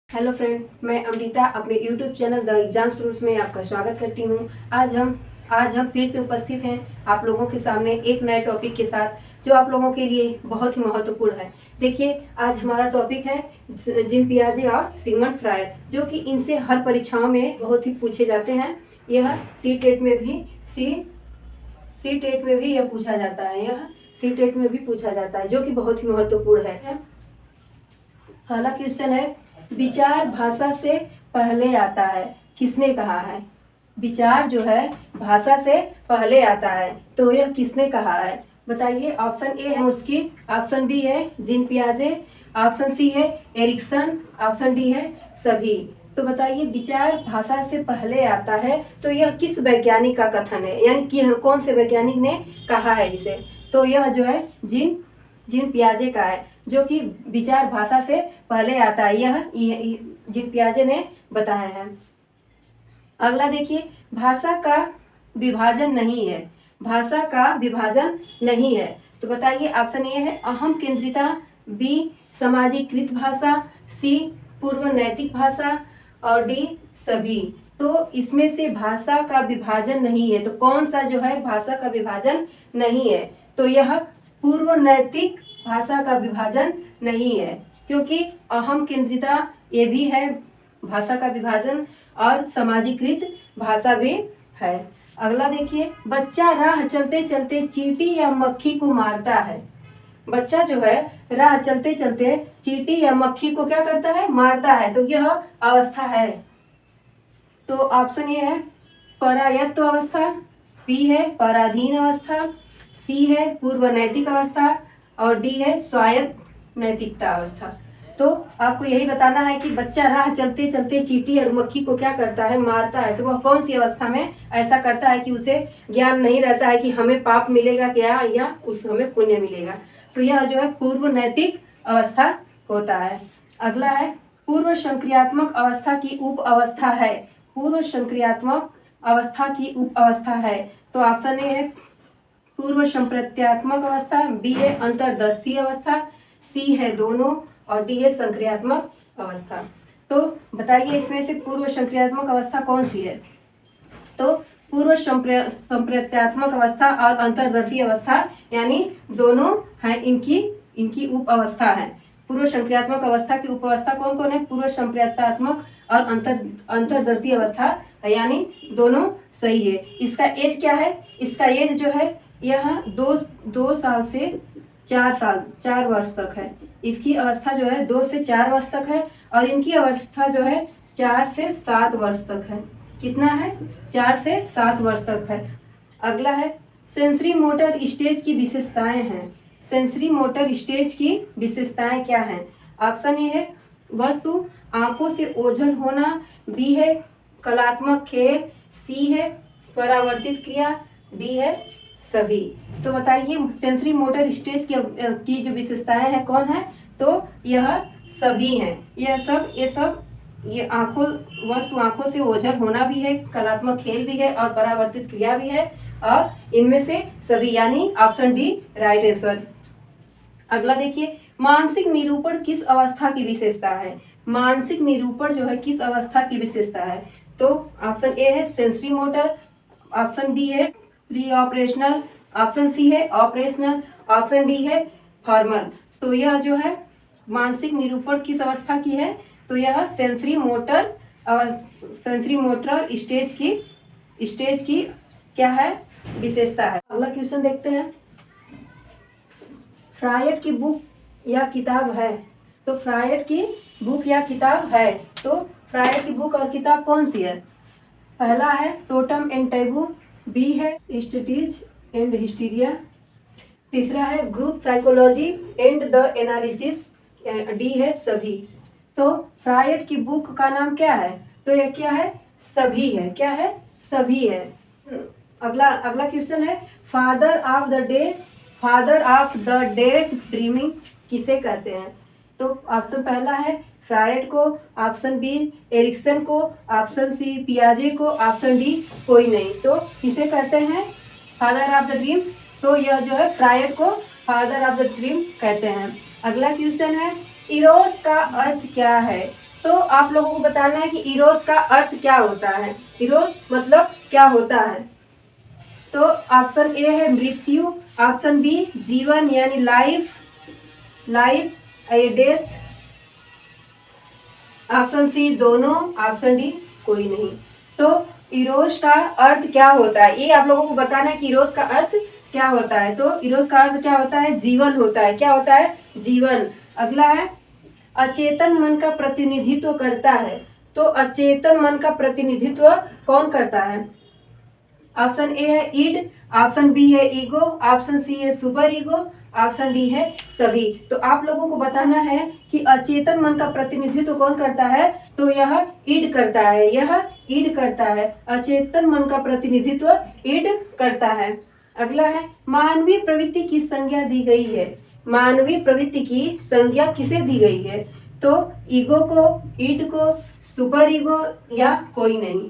Hello friend, मैं अमृता अपने YouTube channel the exams roots में आपका स्वागत करती हूँ। आज हम फिर से उपस्थित हैं आप लोगों के सामने एक नए टॉपिक के साथ जो आप लोगों के लिए बहुत ही महत्वपूर्ण है। देखिए, आज हमारा टॉपिक है जीन पियाजे और सिगमंड फ्रायड, जो कि इनसे हर परीक्षाओं में बहुत ही पूछे जाते हैं। यह सी टेट में भी यह पूछा जाता है। यह सी टेट में भी पूछा जाता है, जो कि बहुत ही महत्वपूर्ण है। पहला क्वेश्चन है, विचार भाषा से पहले आता है, किसने कहा है? विचार जो है भाषा से पहले आता है, तो यह किसने कहा है? बताइए। ऑप्शन ए है मुस्की, ऑप्शन बी है जीन पियाजे, ऑप्शन सी है एरिक्सन, ऑप्शन डी है सभी। तो बताइए, विचार भाषा से पहले आता है, तो यह किस वैज्ञानिक का कथन है, यानी कि कौन से वैज्ञानिक ने कहा है इसे? तो यह जो है जीन पियाजे का है, जो कि विचार भाषा से पहले आता है। यह जीन पियाजे ने बताया है। अगला देखिए, भाषा का विभाजन नहीं है, भाषा का विभाजन नहीं है। तो बताइए। ऑप्शन ए है अहम केंद्रिता, बी सामाजिकृत भाषा, सी पूर्व नैतिक भाषा और डी सभी। तो इसमें से भाषा का विभाजन नहीं है, तो कौन सा जो है भाषा का विभाजन नहीं है? तो यह पूर्व नैतिक भाषा का विभाजन नहीं है, क्योंकि अहम केंद्रिता ये भी है भाषा का विभाजन, और सामाजिकृत भाषा भी है। अगला देखिए, बच्चा राह चलते चलते चींटी या मक्खी को मारता है। बच्चा जो है राह चलते चलते चींटी या मक्खी को क्या करता है? मारता है। तो यह अवस्था है। तो ऑप्शन ए है परायत्त अवस्था, बी है पराधीन अवस्था, सी है पूर्व नैतिक अवस्था और डी है स्वायत्त नैतिकता अवस्था। तो आपको यही बताना है कि बच्चा राह चलते चलते चींटी और मक्खी को क्या करता है? मारता है। तो वह कौन सी अवस्था में ऐसा करता है कि उसे ज्ञान नहीं रहता है कि हमें पाप मिलेगा क्या या उस हमें पुण्य मिलेगा? तो यह जो है पूर्व नैतिक अवस्था होता है। अगला है पूर्व संक्रियात्मक अवस्था की उप अवस्था है। पूर्व संक्रियात्मक अवस्था की उप अवस्था है। तो ऑप्शन ए है पूर्व संप्रत्यात्मक अवस्था, बी है अंतर्दृष्टि अवस्था, सी है दोनों और डी है संक्रियात्मक अवस्था। तो बताइए, इसमें से पूर्व संक्रियात्मक अवस्था कौन सी है? तो पूर्व संप्रत्यात्मक अवस्था और अंतर्दृष्टि अवस्था यानी दोनों है, इनकी उप अवस्था है। पूर्व संक्रियात्मक अवस्था की उप अवस्था कौन कौन है? पूर्व संप्रत्यात्मक और अंतर्दृष्टि अवस्था, यानी दोनों सही है। इसका एज क्या है? इसका एज जो है यह 2 साल से 4 वर्ष तक है। इसकी अवस्था जो है 2 से 4 वर्ष तक है, और इनकी अवस्था जो है 4 से 7 वर्ष तक है। कितना है? 4 से 7 वर्ष तक है। अगला है सेंसरी मोटर स्टेज की विशेषताएं हैं। सेंसरी मोटर स्टेज की विशेषताएं क्या हैं? ऑप्शन ए है वस्तु आंखों से ओझल होना, बी है कलात्मक खेल, सी है परावर्तित क्रिया, डी है सभी। तो बताइए, सेंसरी मोटर स्टेज की जो विशेषताएं हैं कौन है? तो यह सभी हैं। ये वस्तु आंखों से ओझल होना भी है, कलात्मक खेल भी है और परावर्तित क्रिया भी है, और इनमें से सभी, यानी ऑप्शन डी राइट आंसर। अगला देखिए, मानसिक निरूपण किस अवस्था की विशेषता है? मानसिक निरूपण जो है किस अवस्था की विशेषता है? तो ऑप्शन ए है सेंसरी मोटर, ऑप्शन बी है प्री ऑपरेशनल, ऑप्शन सी है ऑपरेशनल, ऑप्शन डी है फॉर्मल। तो यह जो है मानसिक निरूपण किस अवस्था की है? तो यह सेंसरी मोटर स्टेज की क्या है? विशेषता है। अगला क्वेश्चन देखते हैं। फ्रायड की बुक या किताब है। तो फ्रायड की बुक या किताब है, तो फ्रायड की बुक और किताब कौन सी है? पहला है टोटम एंड टैबू, बी है स्टडीज एंड हिस्टीरिया, तीसरा है group psychology and the analysis, D है सभी। तो फ्रायड की बुक का नाम क्या है? तो यह क्या है? सभी है। क्या है? सभी है। अगला क्वेश्चन है father of the day dreaming किसे कहते हैं? तो ऑप्शन पहला है फ्रायड को, ऑप्शन बी एरिक्सन को, ऑप्शन सी पियाजे को, ऑप्शन डी कोई नहीं। तो किसे कहते हैं फादर ऑफ द ड्रीम? तो यह जो है फ्रायड को फादर ऑफ द ड्रीम कहते हैं। अगला क्वेश्चन है इरोस का अर्थ क्या है? तो आप लोगों को बताना है कि इरोस का अर्थ क्या होता है, इरोस मतलब क्या होता है। तो ऑप्शन ए है मृत्यु, ऑप्शन बी जीवन यानी life, life a death, option C दोनों, ऑप्शन डी कोई नहीं। तो इरोस का अर्थ क्या होता है, ये आप लोगों को बताना है कि इरोस का अर्थ क्या होता है। तो इरोस का अर्थ क्या होता है, जीवन होता है। क्या होता है, जीवन। अगला है अचेतन मन का प्रतिनिधित्व करता है। तो अचेतन मन का प्रतिनिधित्व कौन करता है। ऑप्शन ए है ईड, ऑप्शन बी है ईगो, ऑप्शन सी है सुपर ईगो, ऑप्शन डी है सभी। तो आप लोगों को बताना है कि अचेतन मन का प्रतिनिधित्व कौन करता है। तो यह ईड करता है, यह ईड करता है। अचेतन मन का प्रतिनिधित्व ईड करता है। अगला है मानवीय प्रवृत्ति की संज्ञा दी गई है। मानवीय प्रवृत्ति की संज्ञा किसे दी गई है। तो ईगो को, ईड को, सुपर ईगो या कोई नहीं।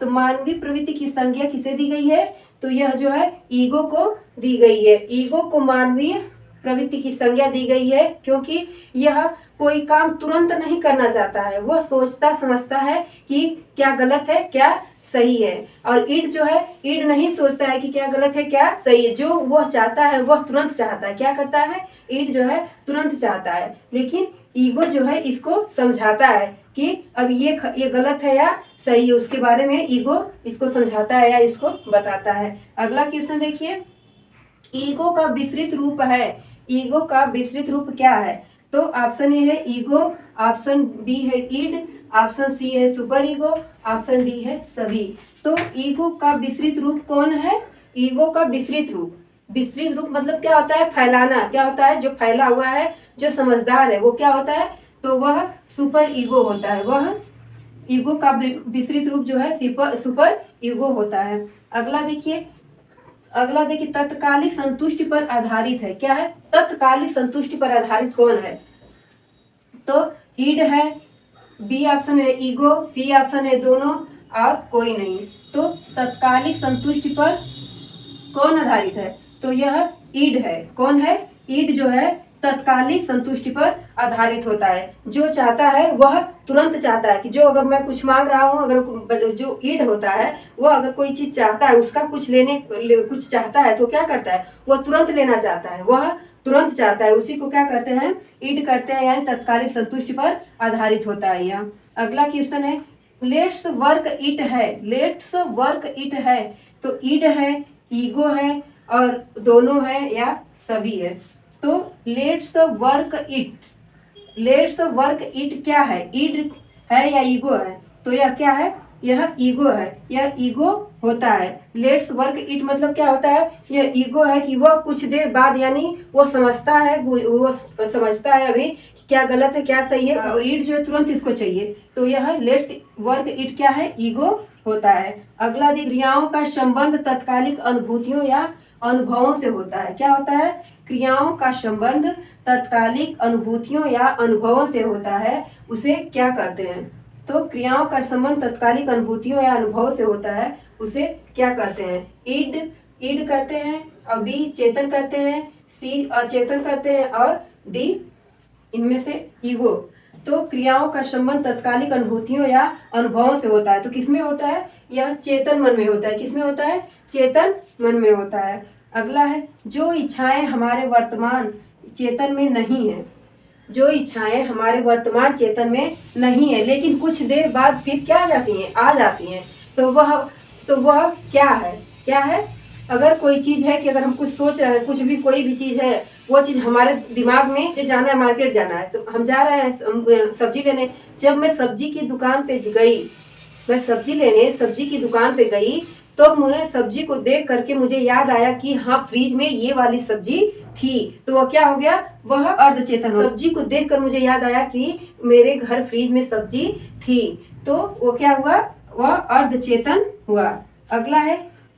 तो मानवीय प्रवृत्ति की संज्ञा किसे दी गई है। तो यह जो है ईगो को दी गई है। ईगो को मानवीय प्रवृत्ति की संज्ञा दी गई है क्योंकि यह कोई काम तुरंत नहीं करना चाहता है, वह सोचता समझता है कि क्या गलत है क्या सही है। और ईड जो है, ईड नहीं सोचता है कि क्या गलत है क्या सही है, जो वह चाहता है वह तुरंत चाहता है। क्या करता है, ईड जो है तुरंत चाहता है, लेकिन ईगो जो है इसको समझाता है कि अब ये गलत है या सही है, उसके बारे में ईगो इसको समझाता है या इसको बताता है। अगला क्वेश्चन देखिए, ईगो का विस्तृत रूप है। ईगो का विस्तृत रूप क्या है। तो ऑप्शन ए है ईगो, ऑप्शन बी है ईड, ऑप्शन सी है सुपर ईगो, ऑप्शन डी है सभी। तो ईगो का विस्तृत रूप कौन है। ईगो का विस्तृत रूप, विस्तृत रूप मतलब क्या होता है, फैलाना। क्या होता है, जो फैला हुआ है, जो समझदार है, वो क्या होता है, तो वह सुपर ईगो होता है। वह ईगो का विस्तृत रूप जो है सुपर ईगो होता है। अगला देखिए, अगला देखिए तत्कालिक संतुष्टि पर आधारित है। क्या है, तत्कालिक संतुष्टि पर आधारित कौन है। तो ईड है, बी ऑप्शन है ईगो, सी ऑप्शन है दोनों और कोई नहीं। तो तत्कालिक संतुष्टि पर कौन आधारित है। तो यह ईड है। कौन है, ईड जो है तत्कालिक संतुष्टि पर आधारित होता है। जो चाहता है वह तुरंत चाहता है कि जो अगर मैं कुछ मांग रहा हूँ, अगर जो ईड होता है वह अगर कोई चीज चाहता है, उसका कुछ कुछ चाहता है तो क्या करता है, वह तुरंत लेना चाहता है, वह तुरंत चाहता है। उसी को क्या कहते हैं, ईड कहते हैं, यानी तत्कालिक संतुष्टि पर आधारित होता है यह। अगला क्वेश्चन है लेट्स वर्क इट है। लेट्स वर्क इट है। तो ईड है, ईगो है और दोनों है या सभी है। तो let's work it, let's work it क्या है, ईड है या ईगो है। तो यह क्या है, यह ईगो है, यह ईगो होता है। लेट्स वर्क इट मतलब क्या होता है, यह ईगो है कि वह कुछ देर बाद, यानी वो समझता है, वो समझता है अभी क्या गलत है क्या सही है, और ईड जो है तुरंत इसको चाहिए। तो यह लेट्स वर्क इट क्या है, ईगो होता है। अगला क्रियाओं का संबंध तत्कालिक अनुभूतियों या अनुभवों से होता है। क्या होता है, क्रियाओं का संबंध तत्कालिक अनुभूतियों या अनुभवों से होता है, उसे क्या कहते हैं। तो क्रियाओं का संबंध तत्कालिक अनुभूतियों या अनुभव से होता है, उसे क्या कहते हैं। ईड, ईड कहते हैं, और बी चेतन कहते हैं, सी अचेतन कहते हैं और डी इनमें से ईगो। तो क्रियाओं का संबंध तत्कालिक अनुभूतियों या अनुभवों से होता है। तो किसमें होता है, यह चेतन मन में होता है। किसमें होता है, चेतन मन में होता है। अगला है जो इच्छाएं हमारे वर्तमान चेतन में नहीं है। जो इच्छाएं हमारे वर्तमान चेतन में नहीं है, लेकिन कुछ देर बाद फिर क्या आ जाती हैं, आ जाती हैं। तो वह क्या है, क्या है। अगर कोई चीज है कि अगर हम कुछ सोच रहे हैं, कुछ भी कोई भी चीज है, वो चीज हमारे दिमाग में जो जाना है, मार्केट जाना है, तो हम जा रहे हैं सब्जी लेने। जब मैं सब्जी की दुकान पे गई, मैं सब्जी लेने सब्जी की दुकान पे गई, तो मुझे सब्जी को देख करके मुझे याद आया कि हाँ फ्रिज में ये वाली सब्जी थी। तो वह क्या हो गया, वह अर्धचेतन हो। सब्जी को देखकर मुझे याद आया कि मेरे घर फ्रिज में सब्जी थी, तो वो क्या हुआ, वह अर्धचेतन हुआ। अगला है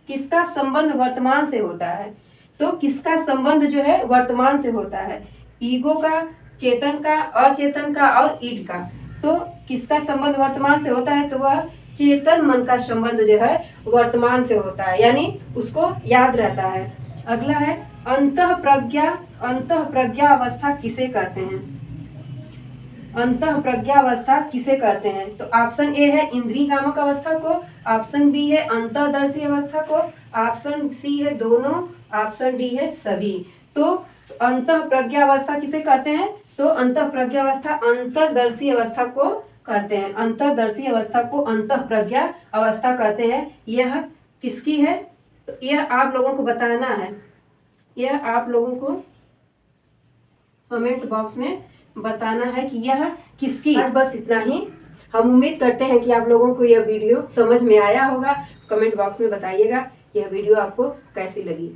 किसका संबंध वर्तमान से होता है। तो किसका संबंध जो है वर्तमान से होता है, ईगो का, चेतन का, अचेतन का और ईड का। तो किसका संबंध वर्तमान से होता है, तो वह चेतन मन का संबंध जो है वर्तमान से होता है, यानी उसको याद रहता है। अगला है अंतः प्रज्ञा, अंतः प्रज्ञा अवस्था किसे कहते हैं। अंतः प्रज्ञावस्था किसे कहते हैं? तो ऑप्शन ए है इंद्रिय कामक अवस्था को, ऑप्शन बी है अंतःदर्शी अवस्था को, ऑप्शन सी है दोनों, ऑप्शन डी है सभी। तो अंतः प्रज्ञावस्था किसे कहते हैं? तो अंतः प्रज्ञावस्था अंतर्दर्शी अवस्था को कहते हैं। अंतर्दर्शी अवस्था को अंतः प्रज्ञा अवस्था कहते हैं। यह किसकी है? तो यह आप लोगों को बताना है, यह आप लोगों को कमेंट बॉक्स में बताना है कि यह किसकी। आज बस इतना ही। हम उम्मीद करते हैं कि आप लोगों को यह वीडियो समझ में आया होगा। कमेंट बॉक्स में बताइएगा यह वीडियो आपको कैसी लगी।